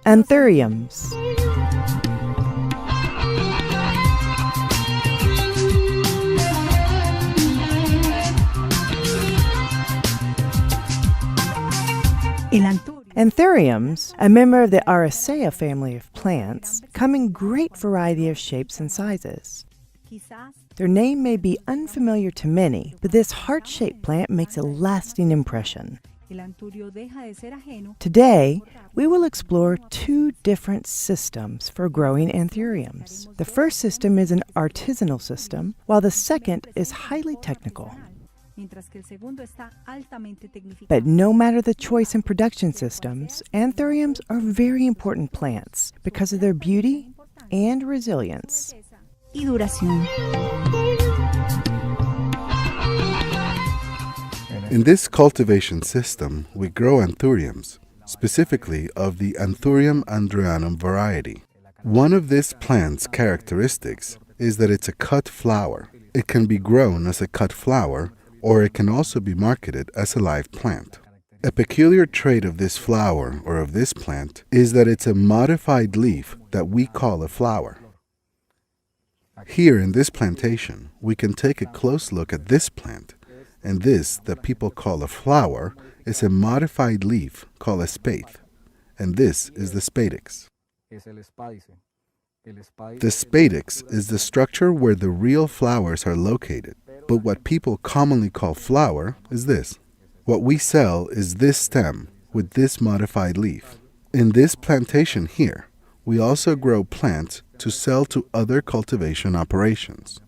Anthuriums. Anthuriums, a member of the Araceae family of plants, come in great variety of shapes and sizes. Their name may be unfamiliar to many, but this heart-shaped plant makes a lasting impression. Today, we will explore two different systems for growing anthuriums. The first system is an artisanal system, while the second is highly technical. But no matter the choice in production systems, anthuriums are very important plants because of their beauty and resilience. In this cultivation system, we grow anthuriums, specifically of the Anthurium andreanum variety. One of this plant's characteristics is that it's a cut flower. It can be grown as a cut flower, or it can also be marketed as a live plant. A peculiar trait of this flower or of this plant is that it's a modified leaf that we call a flower. Here in this plantation, we can take a close look at this plant, and this that people call a flower is a modified leaf called a spathe, and this is the spadix. The spadix is the structure where the real flowers are located, but what people commonly call flower is this. What we sell is this stem with this modified leaf. In this plantation here, we also grow plants to sell to other cultivation operations.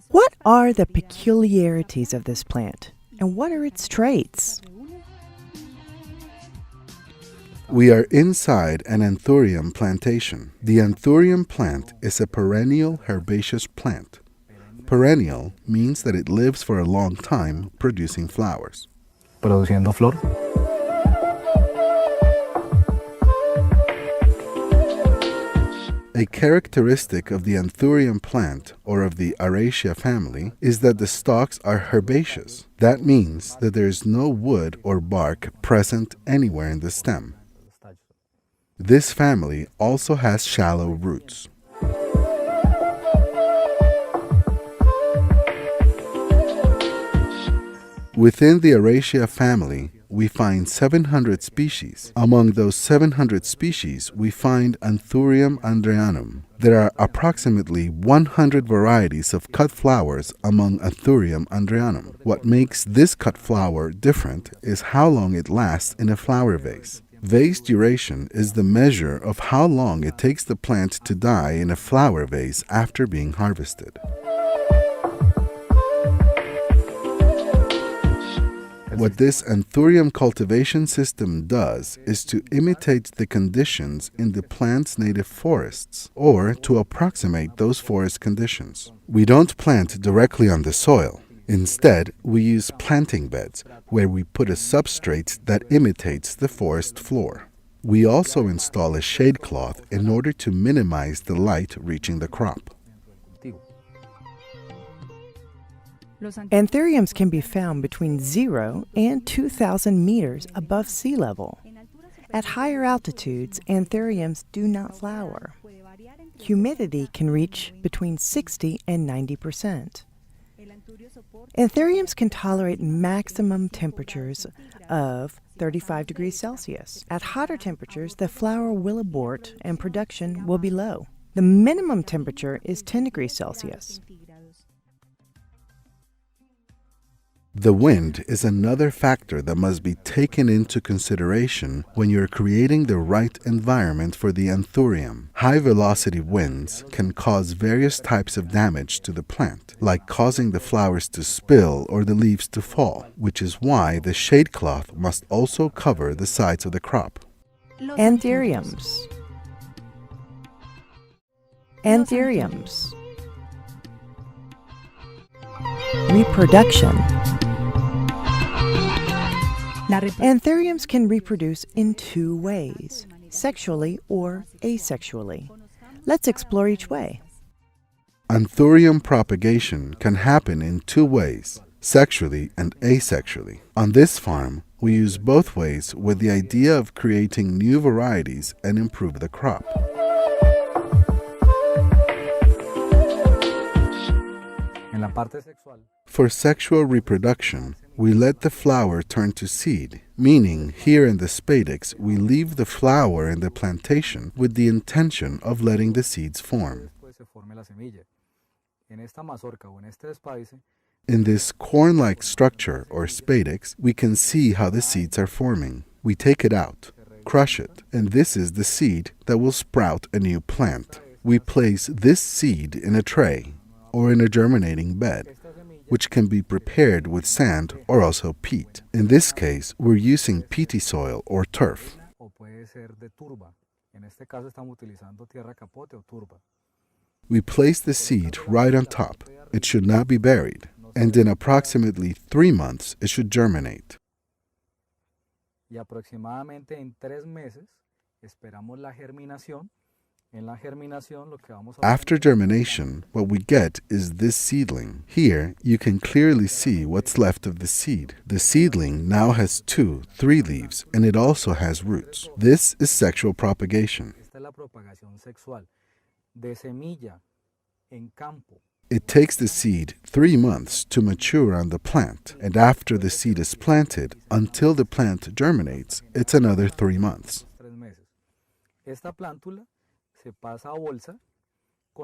What are the peculiarities of this plant, and what are its traits? We are inside an anthurium plantation. The anthurium plant is a perennial herbaceous plant. Perennial means that it lives for a long time producing flowers. Produciendo flor. A characteristic of the anthurium plant or of the Araceae family is that the stalks are herbaceous. That means that there is no wood or bark present anywhere in the stem. This family also has shallow roots. Within the Araceae family, we find 700 species. Among those 700 species, we find Anthurium andreanum. There are approximately 100 varieties of cut flowers among Anthurium andreanum. What makes this cut flower different is how long it lasts in a flower vase. Vase duration is the measure of how long it takes the plant to die in a flower vase after being harvested. What this anthurium cultivation system does is to imitate the conditions in the plant's native forests, or to approximate those forest conditions. We don't plant directly on the soil. Instead, we use planting beds, where we put a substrate that imitates the forest floor. We also install a shade cloth in order to minimize the light reaching the crop. Anthuriums can be found between 0 and 2,000 meters above sea level. At higher altitudes, anthuriums do not flower. Humidity can reach between 60 and 90%. Anthuriums can tolerate maximum temperatures of 35 degrees Celsius. At hotter temperatures, the flower will abort and production will be low. The minimum temperature is 10 degrees Celsius. The wind is another factor that must be taken into consideration when you're creating the right environment for the anthurium. High-velocity winds can cause various types of damage to the plant, like causing the flowers to spill or the leaves to fall, which is why the shade cloth must also cover the sides of the crop. Anthuriums. Anthuriums. Reproduction. Anthuriums can reproduce in two ways, sexually or asexually. Let's explore each way. Anthurium propagation can happen in two ways, sexually and asexually. On this farm, we use both ways with the idea of creating new varieties and improve the crop. For sexual reproduction, we let the flower turn to seed, meaning here in the spadix we leave the flower in the plantation with the intention of letting the seeds form. In this corn-like structure or spadix, we can see how the seeds are forming. We take it out, crush it, and this is the seed that will sprout a new plant. We place this seed in a tray or in a germinating bed, which can be prepared with sand or also peat. In this case, we're using peaty soil or turf. We place the seed right on top. It should not be buried, and in approximately 3 months, it should germinate. After germination, what we get is this seedling. Here, you can clearly see what's left of the seed. The seedling now has 2-3 leaves, and it also has roots. This is sexual propagation. It takes the seed 3 months to mature on the plant, and after the seed is planted, until the plant germinates, it's another 3 months.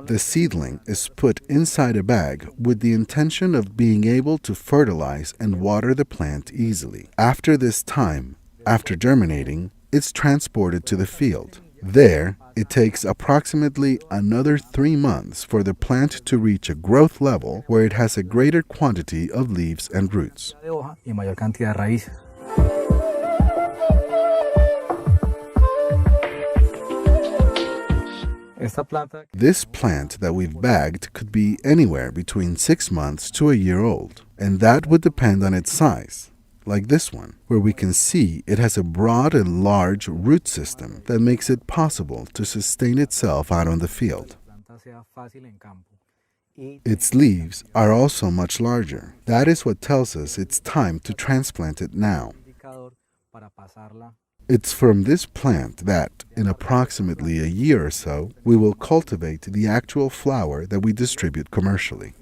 The seedling is put inside a bag with the intention of being able to fertilize and water the plant easily. After this time, after germinating, it's transported to the field. There, it takes approximately another 3 months for the plant to reach a growth level where it has a greater quantity of leaves and roots. This plant that we've bagged could be anywhere between 6 months to a year old, and that would depend on its size, like this one, where we can see it has a broad and large root system that makes it possible to sustain itself out on the field. Its leaves are also much larger. That is what tells us it's time to transplant it now. It's from this plant that, in approximately a year or so, we will cultivate the actual flower that we distribute commercially.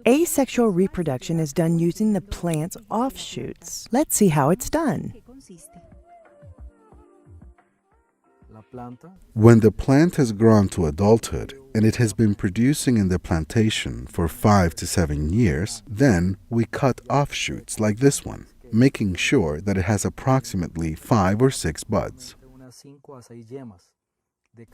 Asexual reproduction is done using the plant's offshoots. Let's see how it's done. When the plant has grown to adulthood and it has been producing in the plantation for 5 to 7 years, then we cut offshoots like this one, making sure that it has approximately 5 or 6 buds.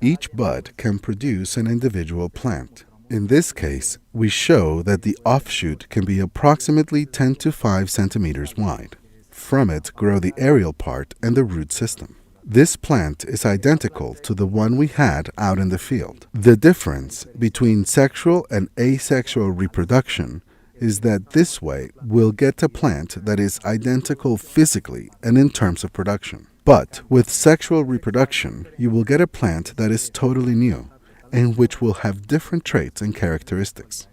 Each bud can produce an individual plant. In this case, we show that the offshoot can be approximately 10 to 5 centimeters wide. From it grow the aerial part and the root system. This plant is identical to the one we had out in the field. The difference between sexual and asexual reproduction is that this way we'll get a plant that is identical physically and in terms of production. But with sexual reproduction, you will get a plant that is totally new and which will have different traits and characteristics.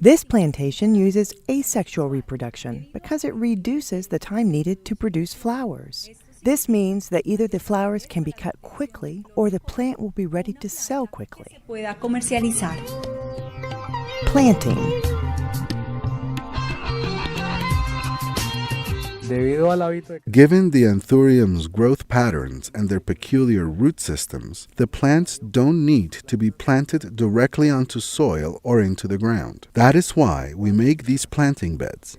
This plantation uses asexual reproduction because it reduces the time needed to produce flowers. This means that either the flowers can be cut quickly or the plant will be ready to sell quickly. Planting. Given the anthurium's growth patterns and their peculiar root systems, the plants don't need to be planted directly onto soil or into the ground. That is why we make these planting beds.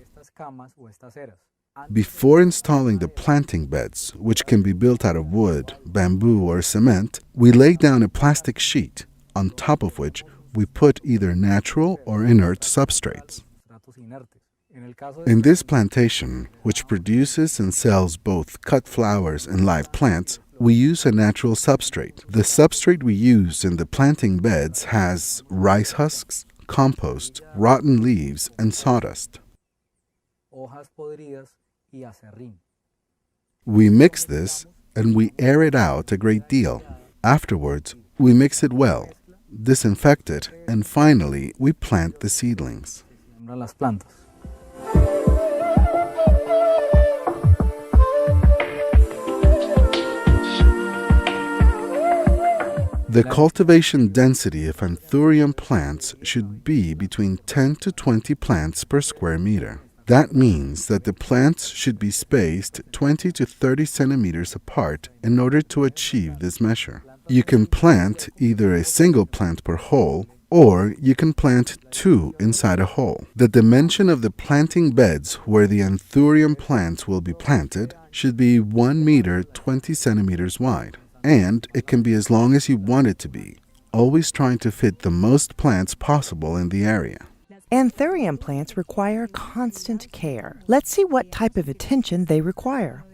Before installing the planting beds, which can be built out of wood, bamboo, or cement, we lay down a plastic sheet, on top of which we put either natural or inert substrates. In this plantation, which produces and sells both cut flowers and live plants, we use a natural substrate. The substrate we use in the planting beds has rice husks, compost, rotten leaves, and sawdust. We mix this and we air it out a great deal. Afterwards, we mix it well, disinfect it, and finally we plant the seedlings. Siembran las plantas. The cultivation density of Anthurium plants should be between 10 to 20 plants per square meter. That means that the plants should be spaced 20 to 30 centimeters apart in order to achieve this measure. You can plant either a single plant per hole, or you can plant two inside a hole. The dimension of the planting beds where the Anthurium plants will be planted should be 1 meter 20 centimeters wide, and it can be as long as you want it to be, always trying to fit the most plants possible in the area. Anthurium plants require constant care. Let's see what type of attention they require.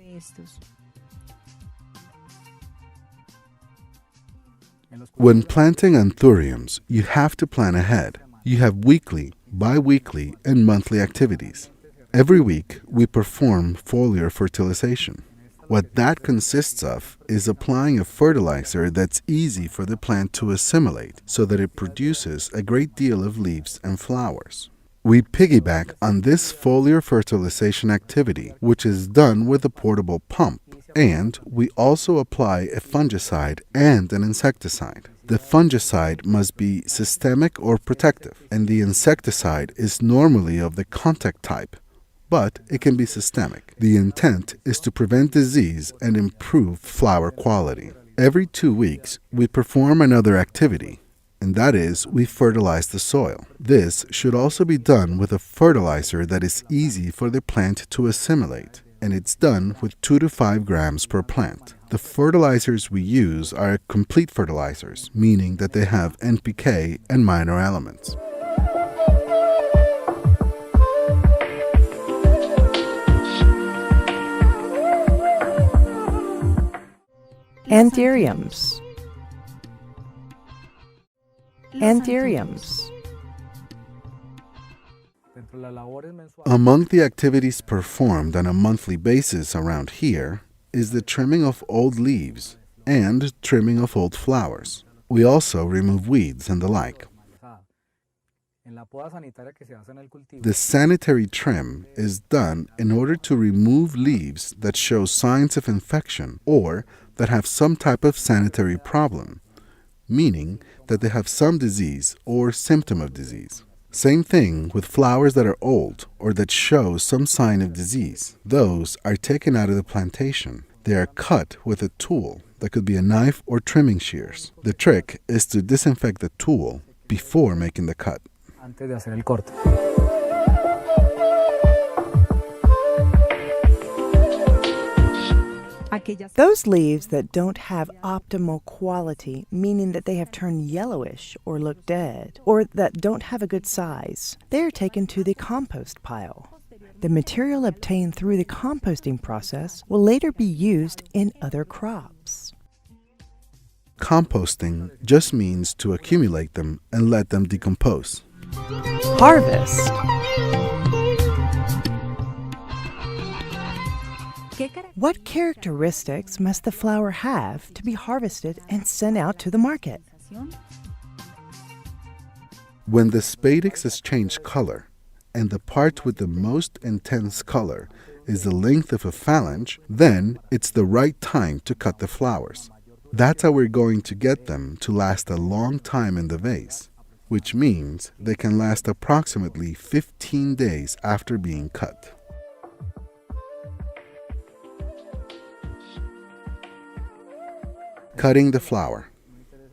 When planting Anthuriums, you have to plan ahead. You have weekly, bi-weekly, and monthly activities. Every week, we perform foliar fertilization. What that consists of is applying a fertilizer that's easy for the plant to assimilate so that it produces a great deal of leaves and flowers. We piggyback on this foliar fertilization activity, which is done with a portable pump, and we also apply a fungicide and an insecticide. The fungicide must be systemic or protective, and the insecticide is normally of the contact type, but it can be systemic. The intent is to prevent disease and improve flower quality. Every 2 weeks, we perform another activity, and that is we fertilize the soil. This should also be done with a fertilizer that is easy for the plant to assimilate, and it's done with 2 to 5 grams per plant. The fertilizers we use are complete fertilizers, meaning that they have NPK and minor elements. Anthuriums. Anthuriums. Among the activities performed on a monthly basis around here is the trimming of old leaves and trimming of old flowers. We also remove weeds and the like. The sanitary trim is done in order to remove leaves that show signs of infection or that have some type of sanitary problem, meaning that they have some disease or symptom of disease. Same thing with flowers that are old or that show some sign of disease. Those are taken out of the plantation. They are cut with a tool that could be a knife or trimming shears. The trick is to disinfect the tool before making the cut. Antes de hacer el corte. Those leaves that don't have optimal quality, meaning that they have turned yellowish or look dead, or that don't have a good size, they are taken to the compost pile. The material obtained through the composting process will later be used in other crops. Composting just means to accumulate them and let them decompose. Harvest. What characteristics must the flower have to be harvested and sent out to the market? When the spadix has changed color, and the part with the most intense color is the length of a phalange, then it's the right time to cut the flowers. That's how we're going to get them to last a long time in the vase, which means they can last approximately 15 days after being cut. Cutting the flower.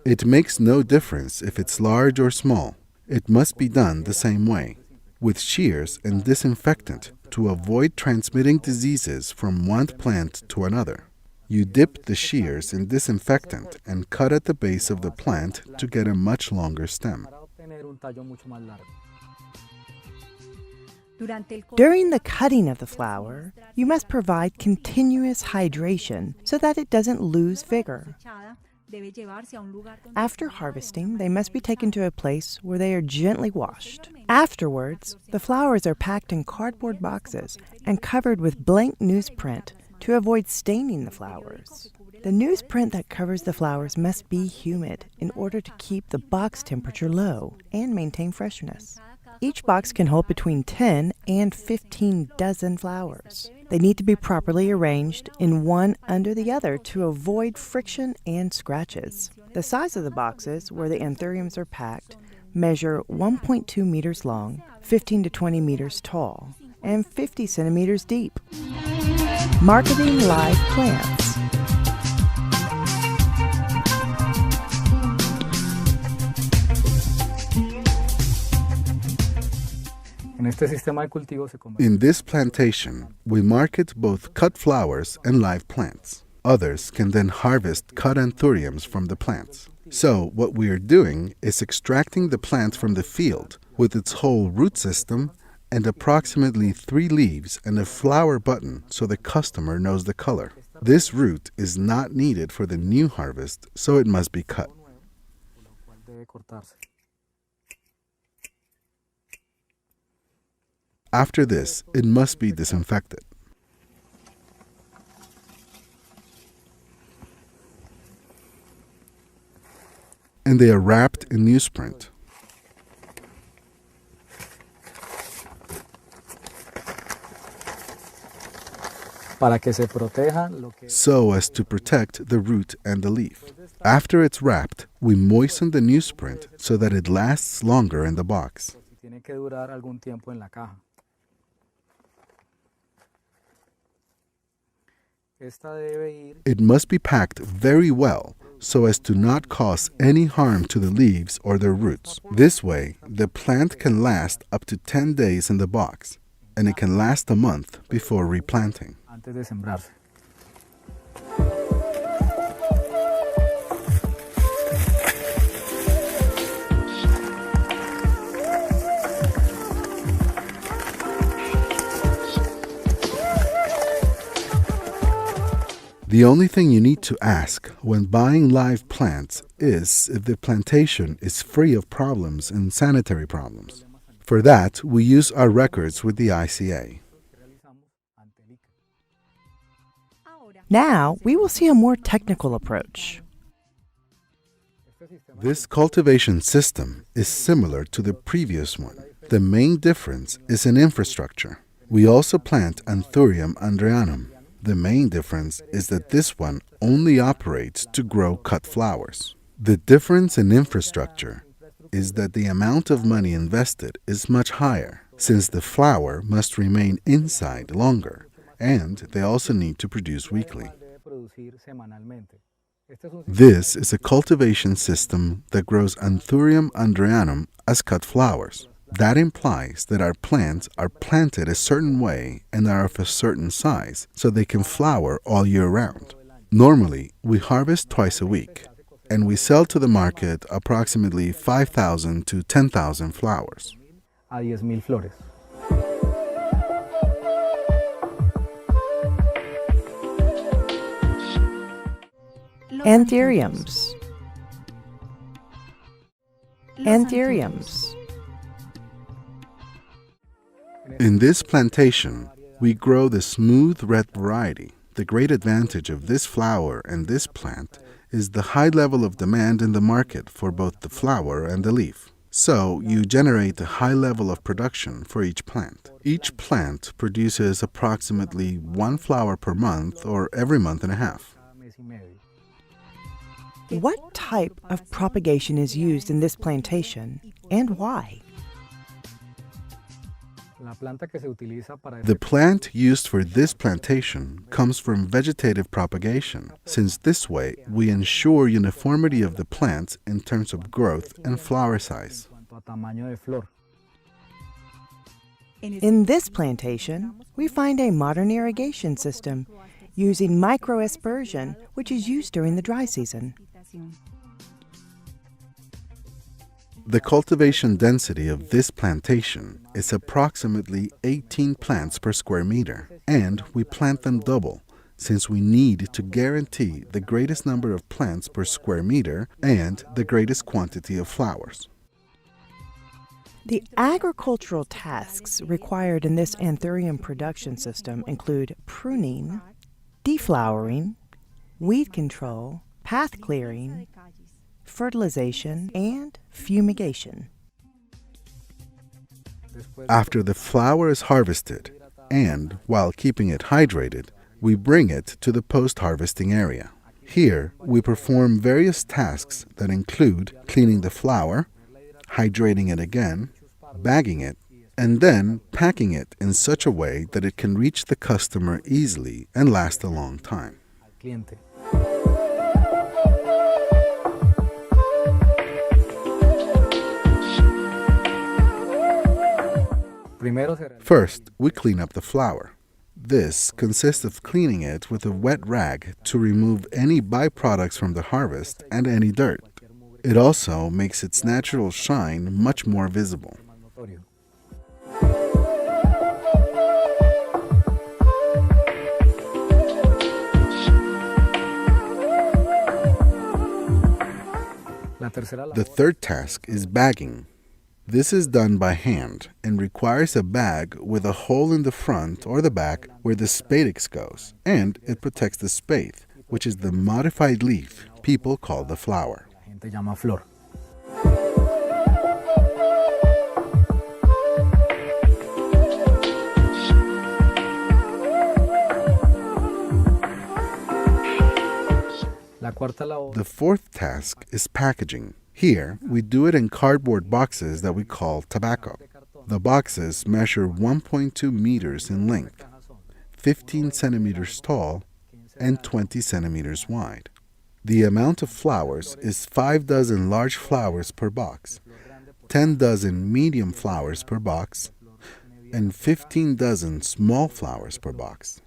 It makes no difference if it's large or small. It must be done the same way, with shears and disinfectant to avoid transmitting diseases from one plant to another. You dip the shears in disinfectant and cut at the base of the plant to get a much longer stem. During the cutting of the flower, you must provide continuous hydration so that it doesn't lose vigor. After harvesting, they must be taken to a place where they are gently washed. Afterwards, the flowers are packed in cardboard boxes and covered with blank newsprint to avoid staining the flowers. The newsprint that covers the flowers must be humid in order to keep the box temperature low and maintain freshness. Each box can hold between 10 and 15 dozen flowers. They need to be properly arranged in one under the other to avoid friction and scratches. The size of the boxes where the anthuriums are packed measure 1.2 meters long, 15 to 20 meters tall, and 50 centimeters deep. Marketing live plants. In this plantation, we market both cut flowers and live plants. Others can then harvest cut anthuriums from the plants. So what we are doing is extracting the plant from the field with its whole root system and approximately 3 leaves and a flower button so the customer knows the color. This root is not needed for the new harvest, so it must be cut. After this, it must be disinfected. And they are wrapped in newsprint. So as to protect the root and the leaf. After it's wrapped, we moisten the newsprint so that it lasts longer in the box. It must be packed very well so as to not cause any harm to the leaves or their roots. This way, the plant can last up to 10 days in the box, and it can last a month before replanting. The only thing you need to ask when buying live plants is if the plantation is free of problems and sanitary problems. For that, we use our records with the ICA. Now, we will see a more technical approach. This cultivation system is similar to the previous one. The main difference is in infrastructure. We also plant Anthurium andreanum. The main difference is that this one only operates to grow cut flowers. The difference in infrastructure is that the amount of money invested is much higher, since the flower must remain inside longer, and they also need to produce weekly. This is a cultivation system that grows Anthurium andreanum as cut flowers. That implies that our plants are planted a certain way and are of a certain size, so they can flower all year round. Normally, we harvest twice a week, and we sell to the market approximately 5,000 to 10,000 flowers. Anthuriums. Anthuriums. In this plantation, we grow the smooth red variety. The great advantage of this flower and this plant is the high level of demand in the market for both the flower and the leaf. So you generate a high level of production for each plant. Each plant produces approximately 1 flower per month or every month and a half. What type of propagation is used in this plantation and why? The plant used for this plantation comes from vegetative propagation, since this way we ensure uniformity of the plants in terms of growth and flower size. In this plantation, we find a modern irrigation system using microaspersion, which is used during the dry season. The cultivation density of this plantation is approximately 18 plants per square meter, and we plant them double, since we need to guarantee the greatest number of plants per square meter and the greatest quantity of flowers. The agricultural tasks required in this Anthurium production system include pruning, deflowering, weed control, path clearing, fertilization, and fumigation. After the flower is harvested, and while keeping it hydrated, we bring it to the post-harvesting area. Here, we perform various tasks that include cleaning the flower, hydrating it again, bagging it, and then packing it in such a way that it can reach the customer easily and last a long time. Cliente. First, we clean up the flower. This consists of cleaning it with a wet rag to remove any byproducts from the harvest and any dirt. It also makes its natural shine much more visible. The third task is bagging. This is done by hand and requires a bag with a hole in the front or the back where the spadix goes, and it protects the spathe, which is the modified leaf people call the flower. The fourth task is packaging. Here, we do it in cardboard boxes that we call tobacco. The boxes measure 1.2 meters in length, 15 centimeters tall, and 20 centimeters wide. The amount of flowers is 5 dozen large flowers per box, 10 dozen medium flowers per box, and 15 dozen small flowers per box.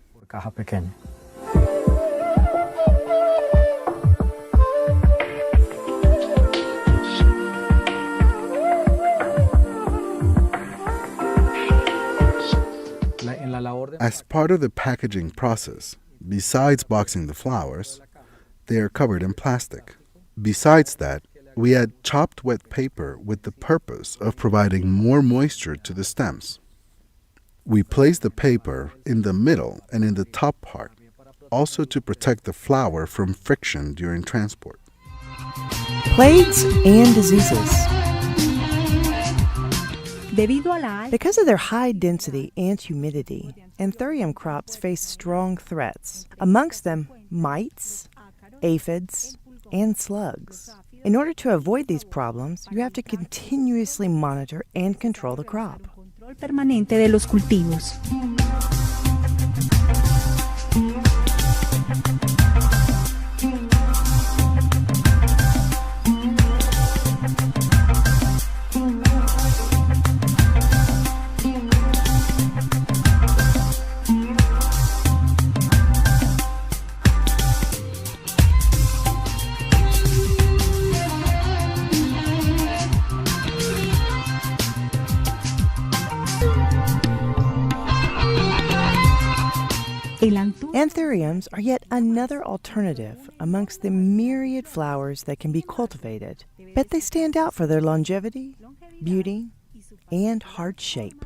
As part of the packaging process, besides boxing the flowers, they are covered in plastic. Besides that, we add chopped wet paper with the purpose of providing more moisture to the stems. We place the paper in the middle and in the top part, also to protect the flower from friction during transport. Plagues and diseases. Because of their high density and humidity, Anthurium crops face strong threats, amongst them mites, aphids, and slugs. In order to avoid these problems, you have to continuously monitor and control the crop. Anthuriums are yet another alternative amongst the myriad flowers that can be cultivated, but they stand out for their longevity, beauty, and hard shape.